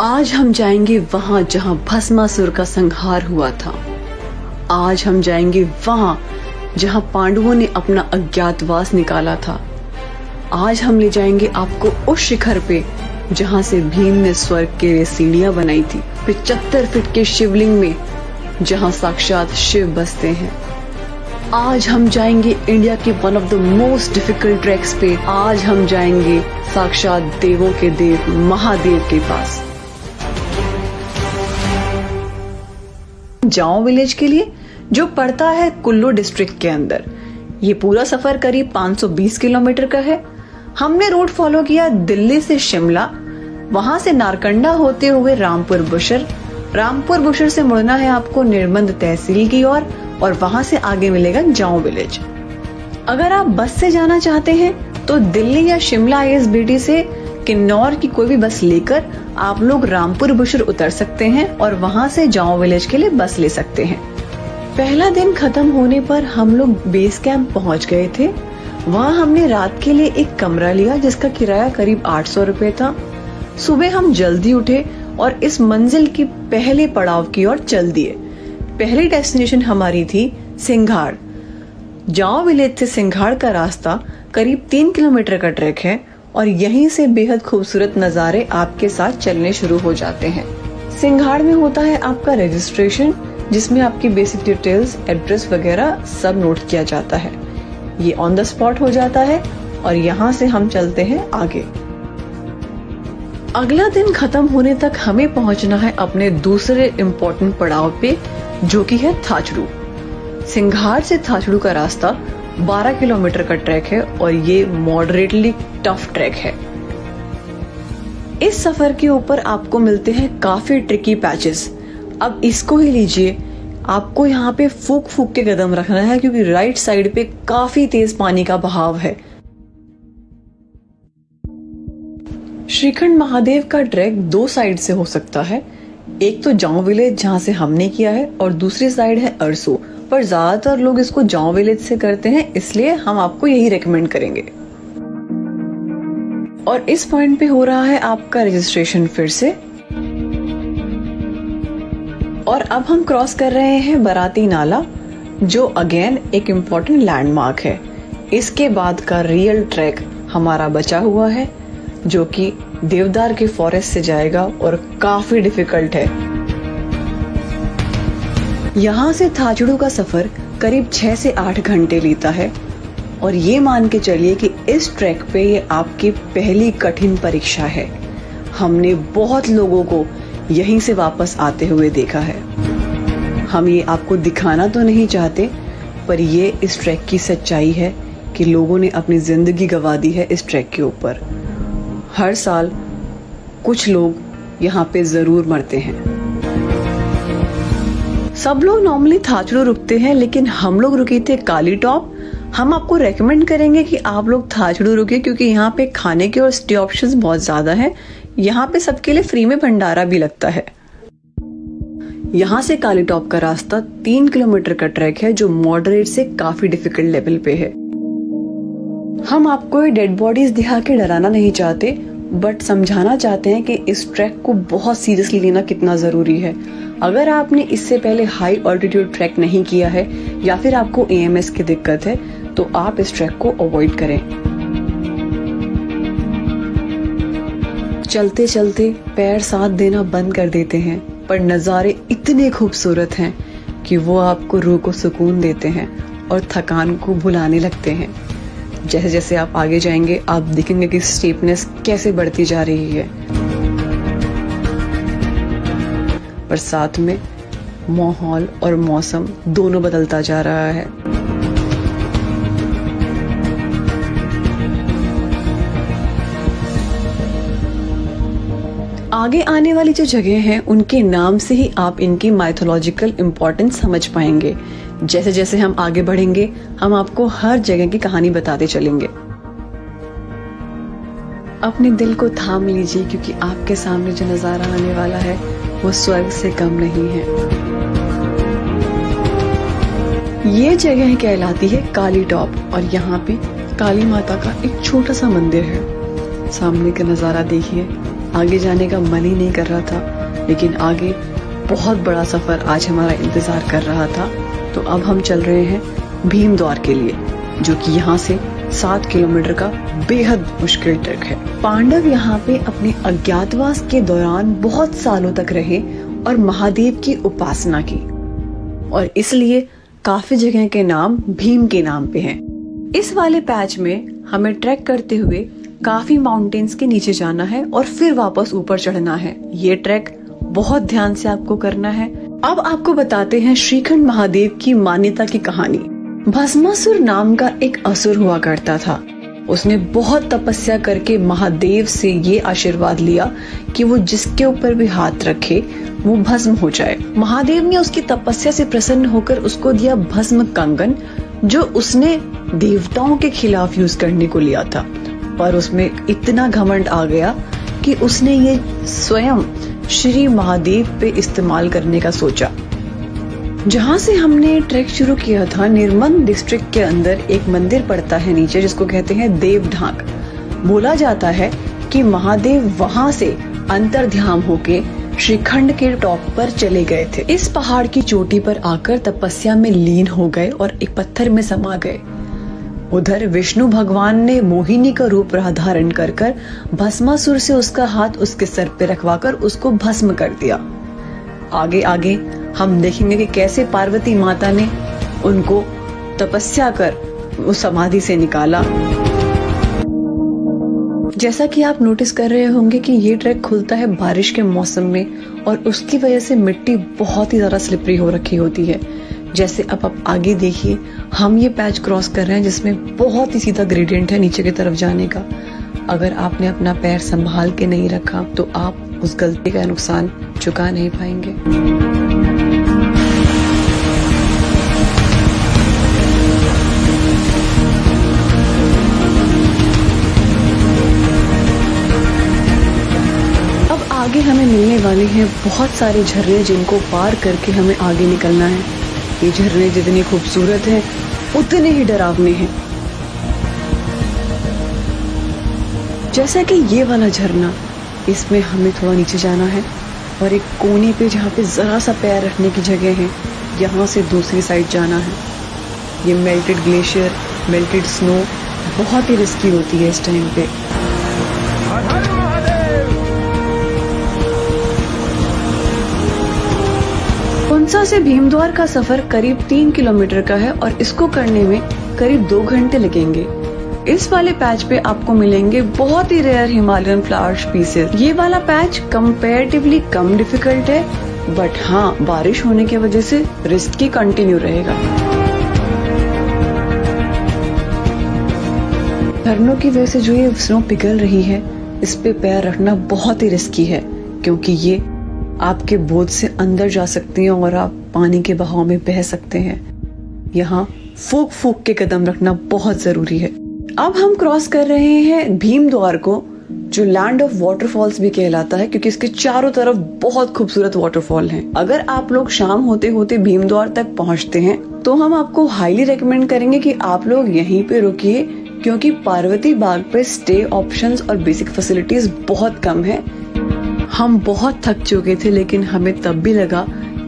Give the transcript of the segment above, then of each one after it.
आज हम जाएंगे वहां जहां भस्मासुर का संहार हुआ था। आज हम जाएंगे वहां जहां पांडवों ने अपना अज्ञातवास निकाला था। आज हम ले जाएंगे आपको उस शिखर पे जहां से भीम ने स्वर्ग के लिए सीढ़ियां बनाई थी। 75 फीट के शिवलिंग में जहां साक्षात शिव बसते हैं। आज हम जाएंगे इंडिया के one of the most difficult tracks पे। आज हम जाएंगे साक्षात देवों के देव महादेव के पास। जाओ विलेज के लिए, जो पड़ता है कुल्लू डिस्ट्रिक्ट के अंदर। ये पूरा सफर करीब 520 किलोमीटर का है। हमने रूट फॉलो किया दिल्ली से शिमला, वहां से नारकंडा होते हुए रामपुर बुशर से मुड़ना है आपको निर्मंद तहसील की ओर और वहां से आगे मिलेगा जाओ विलेज। अगर आप बस से जाना चाहते हैं तो दिल्ली या शिमला ISBT से किन्नौर की कोई भी बस लेकर आप लोग रामपुर बुशर उतर सकते हैं और वहां से जाओ विलेज के लिए बस ले सकते हैं। पहला दिन खत्म होने पर हम लोग बेस कैंप पहुंच गए थे। वहां हमने रात के लिए एक कमरा लिया जिसका किराया करीब 800 रुपए था। सुबह हम जल्दी उठे और इस मंजिल की पहले पड़ाव की ओर चल दिए। पहली डेस्टिनेशन हमारी थी सिंघाड़। जाओ विलेज से सिंघाड़ का रास्ता करीब 3 किलोमीटर का ट्रैक है और यहीं से बेहद खूबसूरत नजारे आपके साथ चलने शुरू हो जाते हैं। सिंघाड़ में होता है आपका रजिस्ट्रेशन, जिसमें आपकी बेसिक डिटेल्स, एड्रेस वगैरह सब नोट किया जाता है। ये ऑन द स्पॉट हो जाता है और यहाँ से हम चलते हैं आगे। अगला दिन खत्म होने तक हमें पहुंचना है अपने दूसरे इम्पोर्टेंट पड़ाव पे, जो कि है थाचड़ू। सिंघाड़ से थाचड़ू का रास्ता 12 किलोमीटर का ट्रैक है और ये मॉडरेटली टफ ट्रैक है। इस सफर के ऊपर आपको मिलते हैं काफी ट्रिकी पैचेस। अब इसको ही लीजिए, आपको यहाँ पे फूक फूक के कदम रखना है क्योंकि राइट साइड पे काफी तेज पानी का बहाव है। श्रीखंड महादेव का ट्रैक 2 साइड से हो सकता है। एक तो जाओ विलेज जहाँ से हमने किया है और दूसरी साइड है अरसू, पर ज्यादातर लोग इसको जाओ विलेज से करते हैं, इसलिए हम आपको यही रेकमेंड करेंगे। और इस पॉइंट पे हो रहा है आपका रजिस्ट्रेशन फिर से। और अब हम क्रॉस कर रहे हैं बराती नाला, जो अगेन एक इम्पोर्टेंट लैंडमार्क है। इसके बाद का रियल ट्रैक हमारा बचा हुआ है, जो कि देवदार के फॉरेस्ट से जाएगा और काफी डिफिकल्ट है। यहाँ से थाचड़ू का सफर करीब 6 से 8 घंटे लेता है और ये मान के चलिए कि इस ट्रैक पे ये आपकी पहली कठिन परीक्षा है। हमने बहुत लोगों को यहीं से वापस आते हुए देखा है। हम ये आपको दिखाना तो नहीं चाहते, पर ये इस ट्रैक की सच्चाई है कि लोगों ने अपनी जिंदगी गंवा दी है इस ट्रैक के ऊपर। हर साल कुछ लोग यहाँ पे जरूर मरते हैं। सब लोग नॉर्मली थाचड़ू रुकते हैं, लेकिन हम लोग रुके थे काली टॉप। हम आपको रेकमेंड करेंगे कि आप लोग थाचड़ू रुके, क्योंकि यहाँ पे खाने के और स्टे ऑप्शंस बहुत ज्यादा हैं। यहाँ पे सबके लिए फ्री में भंडारा भी लगता है। यहाँ से काली टॉप का रास्ता 3 किलोमीटर का ट्रैक है, जो मॉडरेट से काफी डिफिकल्ट लेवल पे है। हम आपको ये डेड बॉडीज दिखा के डराना नहीं चाहते, बट समझाना चाहते हैं कि इस ट्रैक को बहुत सीरियसली लेना कितना जरूरी है। अगर आपने इससे पहले हाई ऑल्टीट्यूड ट्रैक नहीं किया है या फिर आपको AMS की दिक्कत है, तो आप इस ट्रैक को अवॉइड करें। चलते चलते पैर साथ देना बंद कर देते हैं, पर नज़ारे इतने खूबसूरत हैं कि वो आपको रूह को सुकून देते हैं और थकान को भुलाने लगते हैं। जैसे जैसे आप आगे जाएंगे, आप देखेंगे कि स्टीपनेस कैसे बढ़ती जा रही है, पर साथ में माहौल और मौसम दोनों बदलता जा रहा है। आगे आने वाली जो जगह हैं, उनके नाम से ही आप इनकी माइथोलॉजिकल इम्पोर्टेंस समझ पाएंगे। जैसे जैसे हम आगे बढ़ेंगे, हम आपको हर जगह की कहानी बताते चलेंगे। अपने दिल को थाम लीजिए, क्योंकि आपके सामने जो नजारा आने वाला है वो स्वर्ग से कम नहीं है। ये जगह कहलाती है काली टॉप और यहाँ पे काली माता का एक छोटा सा मंदिर है। सामने का नजारा देखिए, आगे जाने का मन ही नहीं कर रहा था, लेकिन आगे बहुत बड़ा सफर आज हमारा इंतजार कर रहा था। तो अब हम चल रहे हैं भीम द्वार के लिए, जो कि यहाँ से 7 किलोमीटर का बेहद मुश्किल ट्रैक है। पांडव यहाँ पे अपने अज्ञातवास के दौरान बहुत सालों तक रहे और महादेव की उपासना की, और इसलिए काफी जगह के नाम भीम के नाम पे हैं। इस वाले पैच में हमें ट्रैक करते हुए काफी माउंटेन्स के नीचे जाना है और फिर वापस ऊपर चढ़ना है। ये ट्रैक बहुत ध्यान से आपको करना है। अब आपको बताते हैं श्रीखंड महादेव की मान्यता की कहानी। भस्मासुर नाम का एक असुर हुआ करता था। उसने बहुत तपस्या करके महादेव से ये आशीर्वाद लिया कि वो जिसके ऊपर भी हाथ रखे वो भस्म हो जाए। महादेव ने उसकी तपस्या से प्रसन्न होकर उसको दिया भस्म कंगन, जो उसने देवताओं के खिलाफ यूज करने को लिया था। पर उसमें इतना घमंड आ गया कि उसने ये स्वयं श्री महादेव पे इस्तेमाल करने का सोचा। जहाँ से हमने ट्रैक शुरू किया था, निर्मल डिस्ट्रिक्ट के अंदर एक मंदिर पड़ता है नीचे, जिसको कहते हैं देव ढाक। बोला जाता है कि महादेव वहाँ से अंतर्ध्यान होके श्रीखंड के टॉप पर चले गए थे। इस पहाड़ की चोटी पर आकर तपस्या में लीन हो गए और एक पत्थर में समा गए। उधर विष्णु भगवान ने मोहिनी का रूप धारण कर भस्मासुर से उसका हाथ उसके सर पे रखवाकर उसको भस्म कर दिया। आगे आगे हम देखेंगे कि कैसे पार्वती माता ने उनको तपस्या कर उस समाधि से निकाला। जैसा कि आप नोटिस कर रहे होंगे कि ये ट्रैक खुलता है बारिश के मौसम में, और उसकी वजह से मिट्टी बहुत ही ज्यादा स्लिपरी हो रखी होती है। जैसे अब आप आगे देखिए, हम ये पैच क्रॉस कर रहे हैं जिसमें बहुत ही सीधा ग्रेडियंट है नीचे की तरफ जाने का। अगर आपने अपना पैर संभाल के नहीं रखा तो आप उस गलती का नुकसान चुका नहीं पाएंगे। अब आगे हमें मिलने वाले हैं बहुत सारे झरने, जिनको पार करके हमें आगे निकलना है। ये झरने जितनी खूबसूरत हैं उतने ही डरावने हैं। जैसा कि ये वाला झरना, इसमें हमें थोड़ा नीचे जाना है और एक कोने पे जहाँ पे जरा सा पैर रखने की जगह है, यहाँ से दूसरी साइड जाना है। ये मेल्टेड ग्लेशियर, मेल्टेड स्नो बहुत ही रिस्की होती है इस टाइम पे। पुंसा से भीमद्वार का सफर करीब 3 किलोमीटर का है और इसको करने में करीब 2 घंटे लगेंगे। इस वाले पैच पे आपको मिलेंगे बहुत ही रेयर हिमालयन फ्लावर स्पीसीज। ये वाला पैच कंपैरेटिवली कम डिफिकल्ट है, बट हाँ, बारिश होने की वजह से रिस्क की कंटिन्यू रहेगा। झरनों की वजह से जो ये स्नो पिघल रही है, इस पे पैर रखना बहुत ही रिस्की है, क्योंकि ये आपके बोझ से अंदर जा सकती हैं और आप पानी के बहाव में बह सकते हैं। यहाँ फूक फूक के कदम रखना बहुत जरूरी है। अब हम क्रॉस कर रहे हैं भीमद्वार को, जो लैंड ऑफ वाटरफॉल्स भी कहलाता है, क्योंकि इसके चारों तरफ बहुत खूबसूरत वाटरफॉल हैं। अगर आप लोग शाम होते होते भीमद्वार तक पहुंचते हैं तो हम आपको हाईली रेकमेंड करेंगे कि आप लोग यहीं पे रुकिए, क्योंकि पार्वती बाग पे स्टे ऑप्शंस और बेसिक फैसिलिटीज बहुत कम है। हम बहुत थक चुके थे, लेकिन हमें तब भी लगा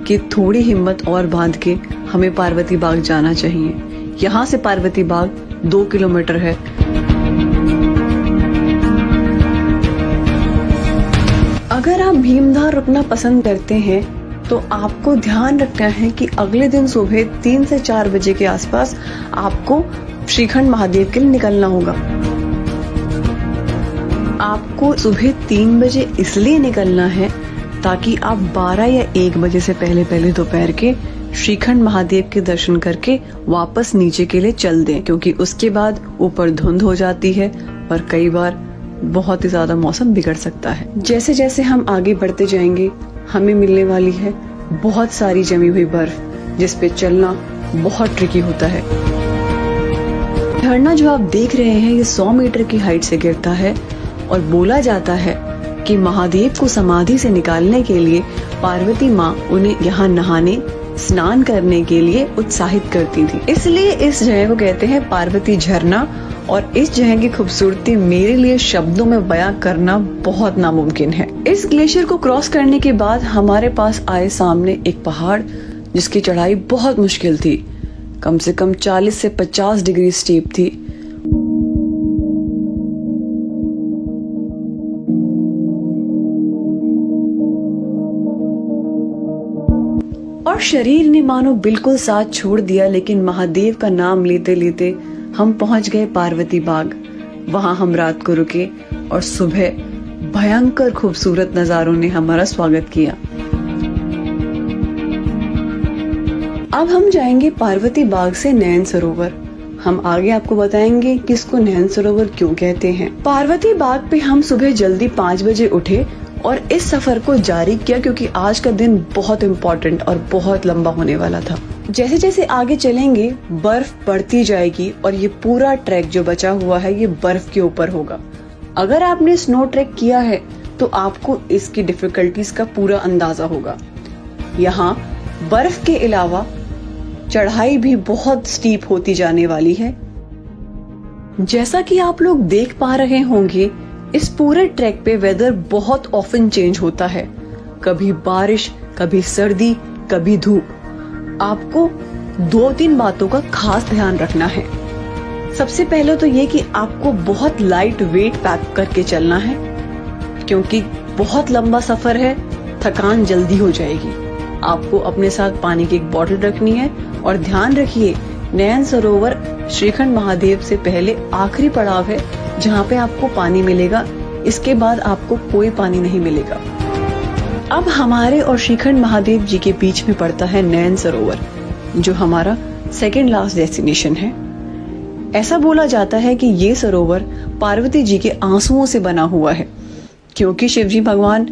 कि थोड़ी हिम्मत और बांध के हमें पार्वती बाग जाना चाहिए। यहाँ से पार्वती बाग 2 किलोमीटर है। अगर आप भीमधार रुकना पसंद करते हैं तो आपको ध्यान रखना है कि अगले दिन सुबह 3 से 4 बजे के आसपास आपको श्रीखंड महादेव के लिए निकलना होगा। आपको सुबह 3 बजे इसलिए निकलना है ताकि आप 12 या 1 बजे से पहले दोपहर के श्रीखंड महादेव के दर्शन करके वापस नीचे के लिए चल दें, क्योंकि उसके बाद ऊपर धुंध हो जाती है और कई बार बहुत ही ज्यादा मौसम बिगड़ सकता है। जैसे जैसे हम आगे बढ़ते जाएंगे हमें मिलने वाली है बहुत सारी जमी हुई बर्फ, जिसपे चलना बहुत ट्रिकी होता है। झरना जो आप देख रहे हैं ये 100 मीटर की हाइट से गिरता है और बोला जाता है कि महादेव को समाधि से निकालने के लिए पार्वती माँ उन्हें यहाँ नहाने स्नान करने के लिए उत्साहित करती थी। इसलिए इस जगह को कहते हैं पार्वती झरना और इस जगह की खूबसूरती मेरे लिए शब्दों में बयां करना बहुत नामुमकिन है। इस ग्लेशियर को क्रॉस करने के बाद हमारे पास आए सामने एक पहाड़ जिसकी चढ़ाई बहुत मुश्किल थी, कम से कम 40 से 50 डिग्री स्टीप थी। और शरीर ने मानो बिल्कुल साथ छोड़ दिया, लेकिन महादेव का नाम लेते लेते हम पहुंच गए पार्वती बाग। वहां हम रात को रुके और सुबह भयंकर खूबसूरत नजारों ने हमारा स्वागत किया। अब हम जाएंगे पार्वती बाग से नैन सरोवर। हम आगे आपको बताएंगे कि इसको नैन सरोवर क्यों कहते हैं। पार्वती बाग पे हम सुबह जल्दी 5 बजे उठे और इस सफर को जारी किया क्योंकि आज का दिन बहुत इम्पोर्टेंट और बहुत लंबा होने वाला था। जैसे जैसे आगे चलेंगे बर्फ बढ़ती जाएगी और ये पूरा ट्रैक जो बचा हुआ है ये बर्फ के ऊपर होगा। अगर आपने स्नो ट्रैक किया है तो आपको इसकी डिफिकल्टीज का पूरा अंदाजा होगा। यहाँ बर्फ के अलावा चढ़ाई भी बहुत स्टीप होती जाने वाली है। जैसा कि आप लोग देख पा रहे होंगे, इस पूरे ट्रैक पे वेदर बहुत ऑफन चेंज होता है, कभी बारिश, कभी सर्दी, कभी धूप। आपको 2-3 बातों का खास ध्यान रखना है। सबसे पहले तो ये कि आपको बहुत लाइट वेट पैक करके चलना है क्योंकि बहुत लंबा सफर है, थकान जल्दी हो जाएगी। आपको अपने साथ पानी की एक बोतल रखनी है और ध्यान रखिए नैन सरोवर श्रीखंड महादेव से पहले आखिरी पड़ाव है जहाँ पे आपको पानी मिलेगा। इसके बाद आपको कोई पानी नहीं मिलेगा। अब हमारे और श्रीखंड महादेव जी के बीच में पड़ता है नैन सरोवर, जो हमारा सेकंड लास्ट डेस्टिनेशन है। ऐसा बोला जाता है कि ये सरोवर पार्वती जी के आंसुओं से बना हुआ है, क्योंकि शिवजी भगवान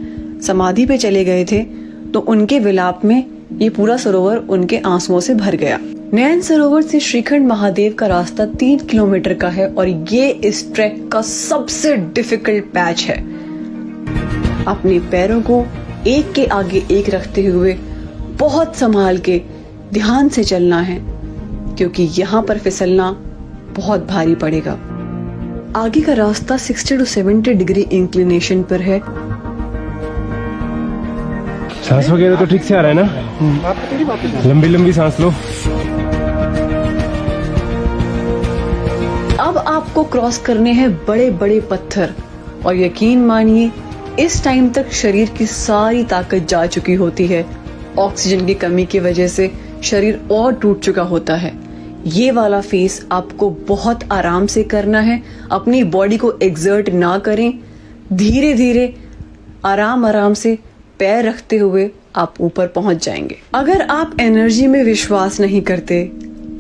समाधि पे चले गए थे तो उनके विलाप में ये पूरा सरोवर उनके आंसुओं से भर गया। नैन सरोवर से श्रीखंड महादेव का रास्ता 3 किलोमीटर का है और ये इस ट्रैक का सबसे डिफिकल्ट पैच है। अपने पैरों को एक के आगे एक रखते हुए बहुत संभाल के ध्यान से चलना है क्योंकि यहाँ पर फिसलना बहुत भारी पड़ेगा। आगे का रास्ता 60 to 70 डिग्री इंक्लिनेशन पर है। सांस वगैरह तो ठीक से आ रहा है ना? लंबी लंबी सांस लो। अब आपको क्रॉस करने हैं बड़े बड़े पत्थर और यकीन मानिए इस टाइम तक शरीर की सारी ताकत जा चुकी होती है। ऑक्सीजन की कमी की वजह से शरीर और टूट चुका होता है। ये वाला फेस आपको बहुत आराम से करना है। अपनी बॉडी को एक्सर्ट ना करें, धीरे धीरे आराम आराम से पैर रखते हुए आप ऊपर पहुंच जाएंगे। अगर आप एनर्जी में विश्वास नहीं करते,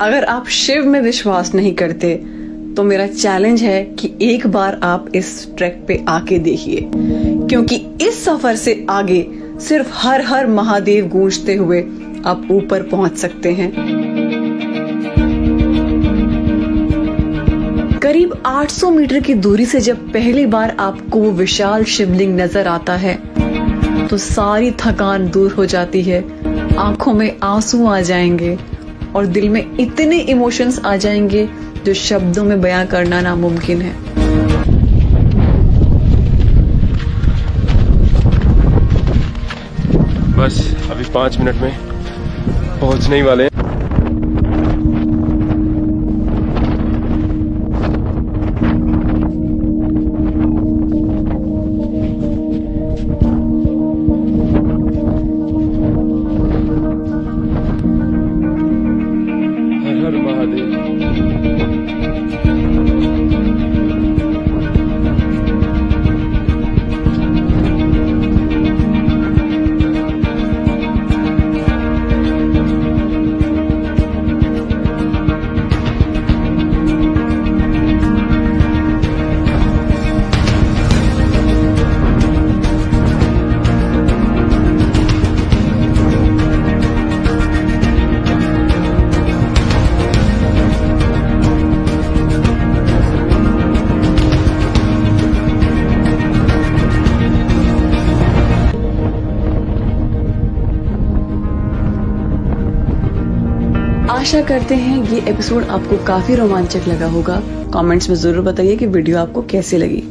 अगर आप शिव में विश्वास नहीं करते, तो मेरा चैलेंज है कि एक बार आप इस ट्रैक पे आके देखिए, क्योंकि इस सफर से आगे सिर्फ हर हर महादेव गूंजते हुए आप ऊपर पहुंच सकते हैं। करीब 800 मीटर की दूरी से जब पहली बार आपको वो विशाल शिवलिंग नजर आता है तो सारी थकान दूर हो जाती है, आंखों में आंसू आ जाएंगे और दिल में इतने इमोशंस आ जाएंगे जो शब्दों में बयां करना नामुमकिन है। बस अभी 5 मिनट में पहुंचने ही वाले हैं। आशा करते हैं ये एपिसोड आपको काफी रोमांचक लगा होगा कमेंट्स में जरूर बताइए कि वीडियो आपको कैसी लगी।